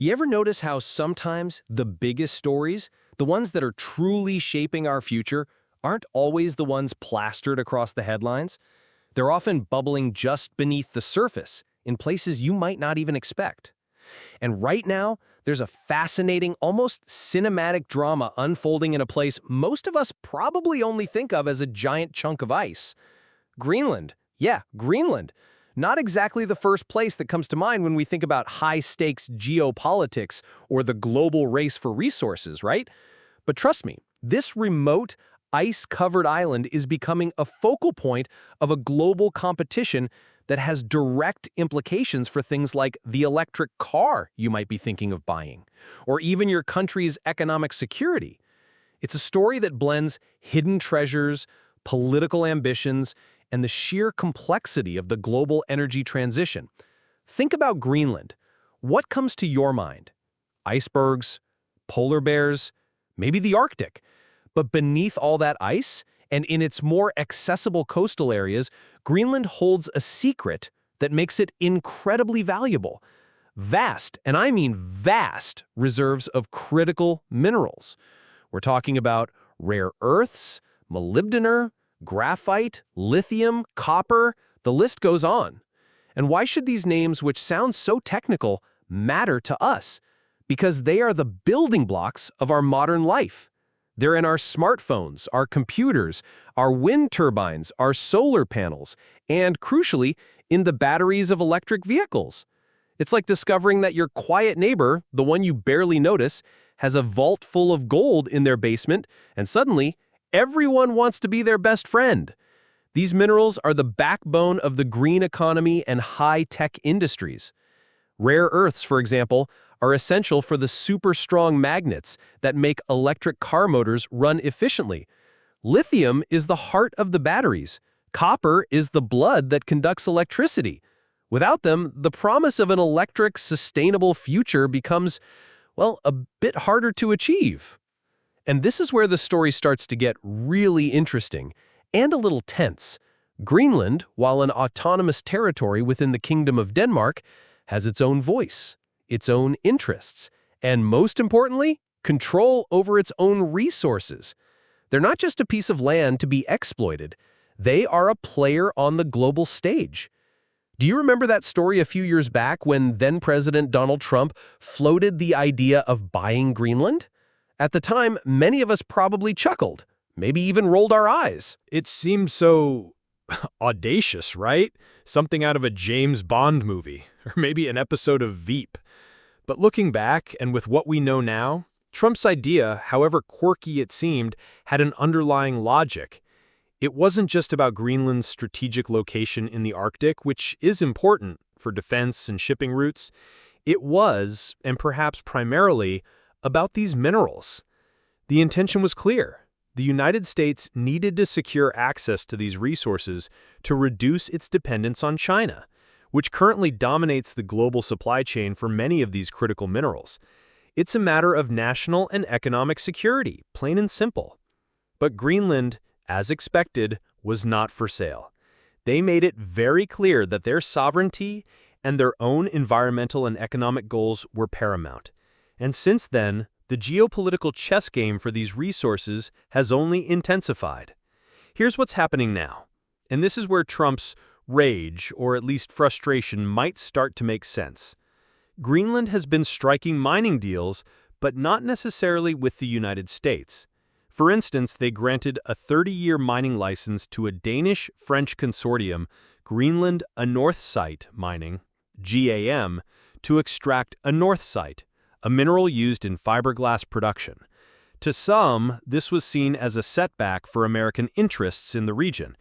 You ever notice how sometimes the biggest stories, the ones that are truly shaping our future, aren't always the ones plastered across the headlines? They're often bubbling just beneath the surface, in places you might not even expect. And right now, there's a fascinating, almost cinematic drama unfolding in a place most of us probably only think of as a giant chunk of ice. Greenland. Yeah, Greenland. Not exactly the first place that comes to mind when we think about high-stakes geopolitics or the global race for resources, right? But trust me, this remote, ice-covered island is becoming a focal point of a global competition that has direct implications for things like the electric car you might be thinking of buying, or even your country's economic security. It's a story that blends hidden treasures, political ambitions, and the sheer complexity of the global energy transition. Think about Greenland. What comes to your mind? Icebergs, polar bears, maybe the Arctic. But beneath all that ice, and in its more accessible coastal areas, Greenland holds a secret that makes it incredibly valuable. Vast, and I mean vast, reserves of critical minerals. We're talking about rare earths, molybdenum, graphite, lithium, copper, the list goes on. And why should these names, which sound so technical, matter to us? Because they are the building blocks of our modern life. They're in our smartphones, our computers, our wind turbines, our solar panels, and, crucially, in the batteries of electric vehicles. It's like discovering that your quiet neighbor, the one you barely notice, has a vault full of gold in their basement, and suddenly, everyone wants to be their best friend. These minerals are the backbone of the green economy and high-tech industries. Rare earths, for example, are essential for the super-strong magnets that make electric car motors run efficiently. Lithium is the heart of the batteries. Copper is the blood that conducts electricity. Without them, the promise of an electric, sustainable future becomes, well, a bit harder to achieve. And this is where the story starts to get really interesting and a little tense. Greenland, while an autonomous territory within the Kingdom of Denmark, has its own voice, its own interests, and most importantly, control over its own resources. They're not just a piece of land to be exploited. They are a player on the global stage. Do you remember that story a few years back when then-President Donald Trump floated the idea of buying Greenland? At the time, many of us probably chuckled, maybe even rolled our eyes. It seems so audacious, right? Something out of a James Bond movie, or maybe an episode of Veep. But looking back, and with what we know now, Trump's idea, however quirky it seemed, had an underlying logic. It wasn't just about Greenland's strategic location in the Arctic, which is important for defense and shipping routes. It was, and perhaps primarily, about these minerals. The intention was clear. The United States needed to secure access to these resources to reduce its dependence on China, which currently dominates the global supply chain for many of these critical minerals. It's a matter of national and economic security, plain and simple. But Greenland, as expected, was not for sale. They made it very clear that their sovereignty and their own environmental and economic goals were paramount. And since then, the geopolitical chess game for these resources has only intensified. Here's what's happening now. And this is where Trump's rage, or at least frustration, might start to make sense. Greenland has been striking mining deals, but not necessarily with the United States. For instance, they granted a 30-year mining license to a Danish-French consortium, Greenland Anorthsite Mining, GAM, to extract anorthsite, a mineral used in fiberglass production. To some, this was seen as a setback for American interests in the region,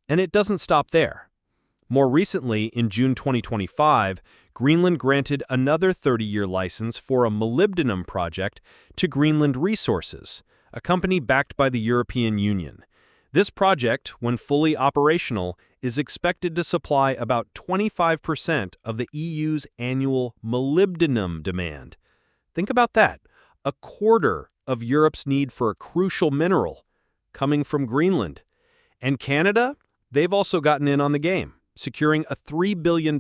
and it doesn't stop there. More recently, in June 2025, Greenland granted another 30-year license for a molybdenum project to Greenland Resources, a company backed by the European Union. This project, when fully operational, is expected to supply about 25% of the EU's annual molybdenum demand. Think about that, a quarter of Europe's need for a crucial mineral coming from Greenland. And Canada, they've also gotten in on the game. securing a $3 billion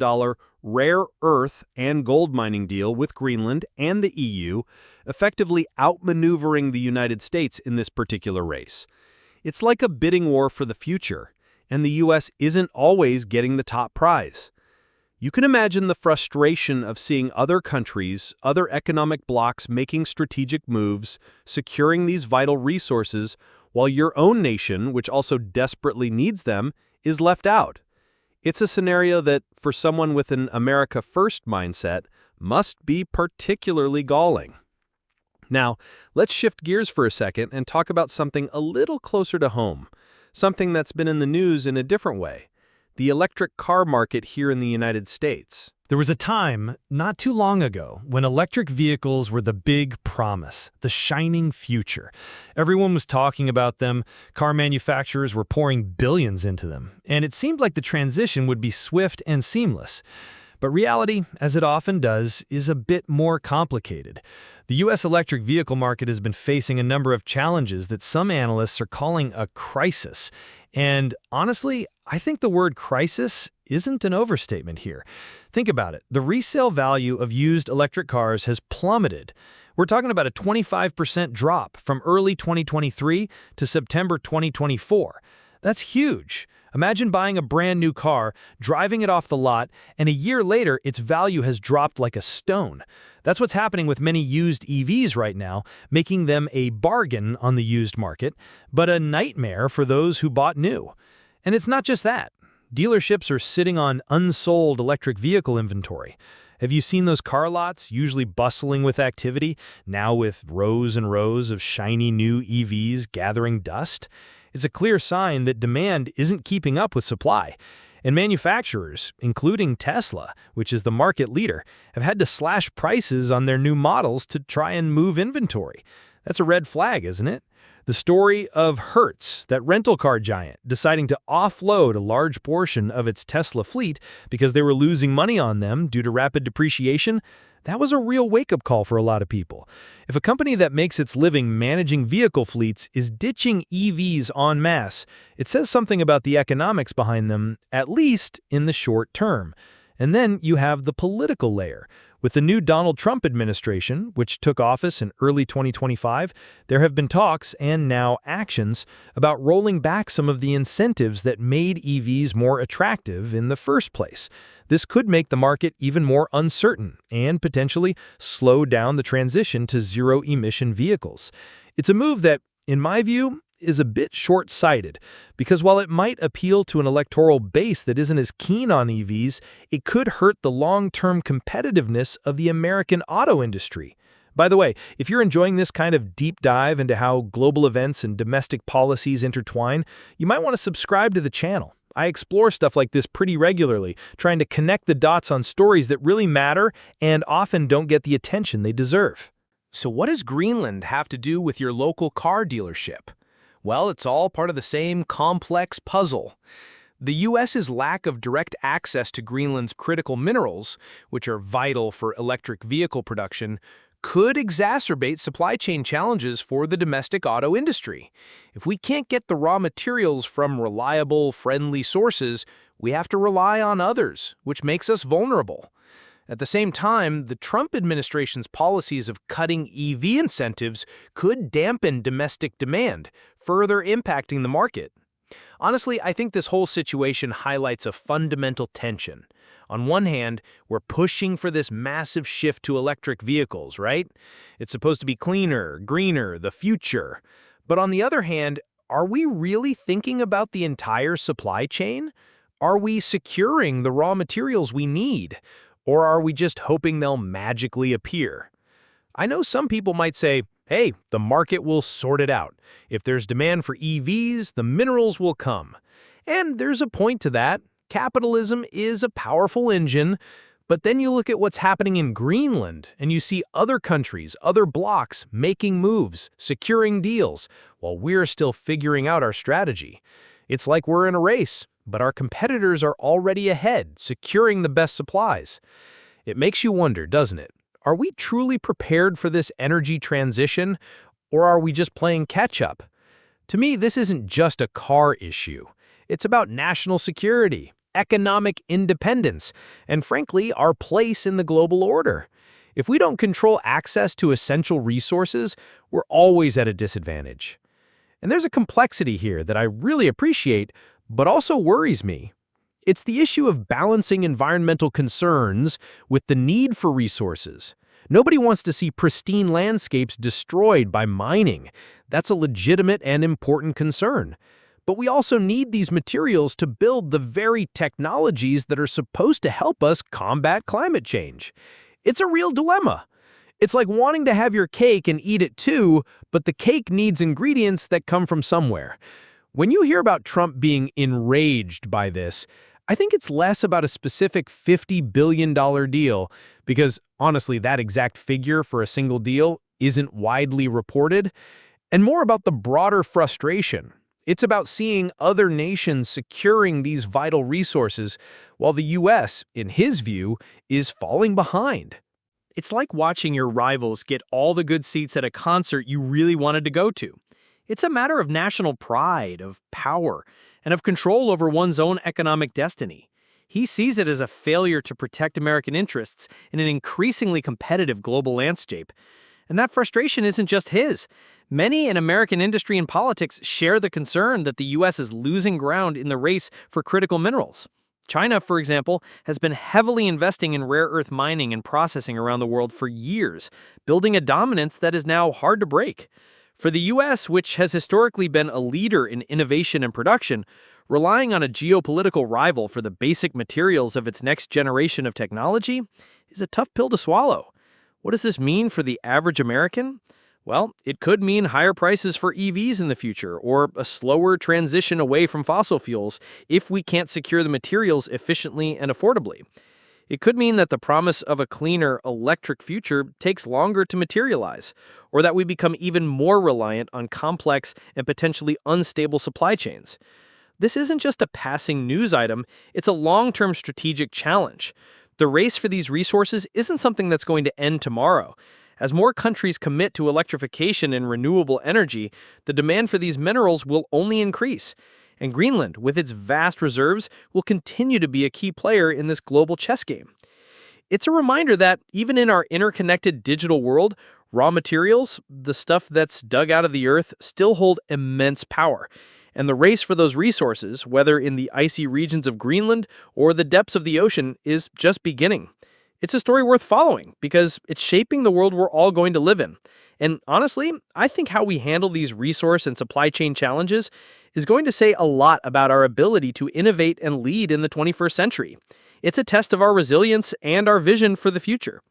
rare earth and gold mining deal with Greenland and the EU, effectively outmaneuvering the United States in this particular race. It's like a bidding war for the future, and the U.S. isn't always getting the top prize. You can imagine the frustration of seeing other countries, other economic blocs making strategic moves, securing these vital resources, while your own nation, which also desperately needs them, is left out. It's a scenario that, for someone with an America First mindset, must be particularly galling. Now, let's shift gears for a second and talk about something a little closer to home, something that's been in the news in a different way: the electric car market here in the United States. There was a time, not too long ago, when electric vehicles were the big promise, the shining future. Everyone was talking about them, car manufacturers were pouring billions into them, and it seemed like the transition would be swift and seamless. But reality, as it often does, is a bit more complicated. The U.S. electric vehicle market has been facing a number of challenges that some analysts are calling a crisis. And honestly, I think the word crisis isn't an overstatement here. Think about it. The resale value of used electric cars has plummeted. We're talking about a 25% drop from early 2023 to September 2024. That's huge. Imagine buying a brand new car, driving it off the lot, and a year later, its value has dropped like a stone. That's what's happening with many used EVs right now, making them a bargain on the used market, but a nightmare for those who bought new. And it's not just that. Dealerships are sitting on unsold electric vehicle inventory. Have you seen those car lots, usually bustling with activity, now with rows and rows of shiny new EVs gathering dust? It's a clear sign that demand isn't keeping up with supply. And manufacturers, including Tesla, which is the market leader, have had to slash prices on their new models to try and move inventory. That's a red flag, isn't it? The story of Hertz, that rental car giant, deciding to offload a large portion of its Tesla fleet because they were losing money on them due to rapid depreciation, that was a real wake-up call for a lot of people. If a company that makes its living managing vehicle fleets is ditching EVs en masse, it says something about the economics behind them, at least in the short term. And then you have the political layer. With the new Donald Trump administration, which took office in early 2025, there have been talks and now actions about rolling back some of the incentives that made EVs more attractive in the first place. This could make the market even more uncertain and potentially slow down the transition to zero-emission vehicles. It's a move that, in my view, is a bit short-sighted, because while it might appeal to an electoral base that isn't as keen on EVs, it could hurt the long-term competitiveness of the American auto industry. By the way, if you're enjoying this kind of deep dive into how global events and domestic policies intertwine, you might want to subscribe to the channel. I explore stuff like this pretty regularly, trying to connect the dots on stories that really matter and often don't get the attention they deserve. So what does Greenland have to do with your local car dealership? Well, it's all part of the same complex puzzle. The U.S.'s lack of direct access to Greenland's critical minerals, which are vital for electric vehicle production, could exacerbate supply chain challenges for the domestic auto industry. If we can't get the raw materials from reliable, friendly sources, we have to rely on others, which makes us vulnerable. At the same time, the Trump administration's policies of cutting EV incentives could dampen domestic demand, further impacting the market. Honestly, I think this whole situation highlights a fundamental tension. On one hand, we're pushing for this massive shift to electric vehicles, right? It's supposed to be cleaner, greener, the future. But on the other hand, are we really thinking about the entire supply chain? Are we securing the raw materials we need? Or are we just hoping they'll magically appear? I know some people might say, hey, the market will sort it out. If there's demand for EVs, the minerals will come. And there's a point to that. Capitalism is a powerful engine, but then you look at what's happening in Greenland, and you see other countries, other blocs, making moves, securing deals, while we're still figuring out our strategy. It's like we're in a race, but our competitors are already ahead, securing the best supplies. It makes you wonder, doesn't it? Are we truly prepared for this energy transition, or are we just playing catch-up? To me, this isn't just a car issue. It's about national security, economic independence, and frankly, our place in the global order. If we don't control access to essential resources, we're always at a disadvantage. And there's a complexity here that I really appreciate, but also worries me. It's the issue of balancing environmental concerns with the need for resources. Nobody wants to see pristine landscapes destroyed by mining. That's a legitimate and important concern. But we also need these materials to build the very technologies that are supposed to help us combat climate change. It's a real dilemma. It's like wanting to have your cake and eat it too, but the cake needs ingredients that come from somewhere. When you hear about Trump being enraged by this, I think it's less about a specific $50 billion deal, because honestly, that exact figure for a single deal isn't widely reported, and more about the broader frustration. It's about seeing other nations securing these vital resources, while the U.S., in his view, is falling behind. It's like watching your rivals get all the good seats at a concert you really wanted to go to. It's a matter of national pride, of power, and of control over one's own economic destiny. He sees it as a failure to protect American interests in an increasingly competitive global landscape. And that frustration isn't just his. Many in American industry and politics share the concern that the U.S. is losing ground in the race for critical minerals. China, for example, has been heavily investing in rare earth mining and processing around the world for years, building a dominance that is now hard to break. For the U.S., which has historically been a leader in innovation and production, relying on a geopolitical rival for the basic materials of its next generation of technology is a tough pill to swallow. What does this mean for the average American? Well, it could mean higher prices for EVs in the future, or a slower transition away from fossil fuels if we can't secure the materials efficiently and affordably. It could mean that the promise of a cleaner, electric future takes longer to materialize, or that we become even more reliant on complex and potentially unstable supply chains. This isn't just a passing news item, it's a long-term strategic challenge. The race for these resources isn't something that's going to end tomorrow. As more countries commit to electrification and renewable energy, the demand for these minerals will only increase. And Greenland, with its vast reserves, will continue to be a key player in this global chess game. It's a reminder that even in our interconnected digital world, raw materials, the stuff that's dug out of the earth, still hold immense power. And the race for those resources, whether in the icy regions of Greenland or the depths of the ocean, is just beginning. It's a story worth following because it's shaping the world we're all going to live in. And honestly, I think how we handle these resource and supply chain challenges is going to say a lot about our ability to innovate and lead in the 21st century. It's a test of our resilience and our vision for the future.